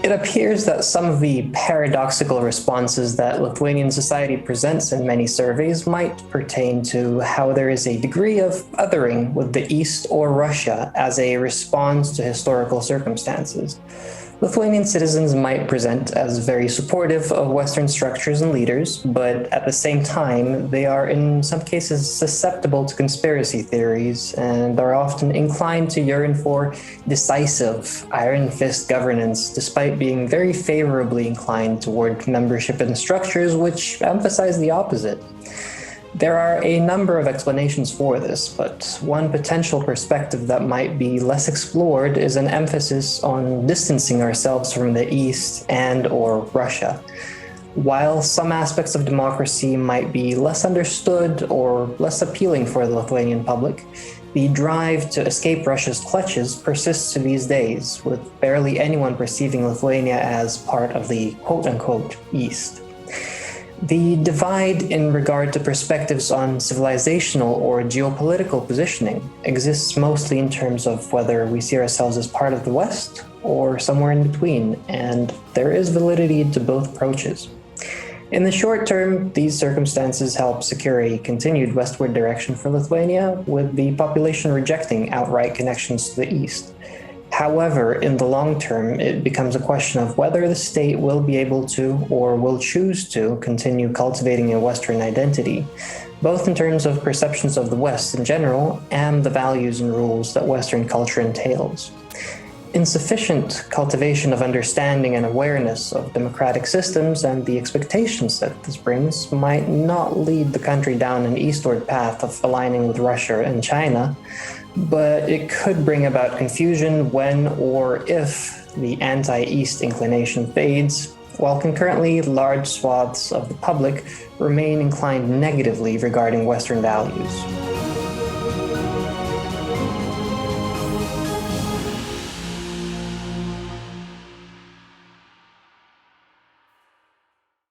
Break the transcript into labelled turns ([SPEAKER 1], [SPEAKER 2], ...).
[SPEAKER 1] It appears that some of the paradoxical responses that Lithuanian society presents in many surveys might pertain to how there is a degree of othering with the East or Russia as a response to historical circumstances. Lithuanian citizens might present as very supportive of Western structures and leaders, but at the same time, they are in some cases susceptible to conspiracy theories and are often inclined to yearn for decisive, iron fist governance, despite being very favorably inclined toward membership in structures which emphasize the opposite. There are a number of explanations for this, but one potential perspective that might be less explored is an emphasis on distancing ourselves from the East and/or Russia. While some aspects of democracy might be less understood or less appealing for the Lithuanian public, the drive to escape Russia's clutches persists to these days, with barely anyone perceiving Lithuania as part of the quote-unquote East. The divide in regard to perspectives on civilizational or geopolitical positioning exists mostly in terms of whether we see ourselves as part of the West or somewhere in between, and there is validity to both approaches. In the short term, these circumstances help secure a continued westward direction for Lithuania, with the population rejecting outright connections to the East. However, in the long term, it becomes a question of whether the state will be able to or will choose to continue cultivating a Western identity, both in terms of perceptions of the West in general and the values and rules that Western culture entails. Insufficient cultivation of understanding and awareness of democratic systems and the expectations that this brings might not lead the country down an eastward path of aligning with Russia and China, but it could bring about confusion when or if the anti-East inclination fades, while concurrently large swaths of the public remain inclined negatively regarding Western values.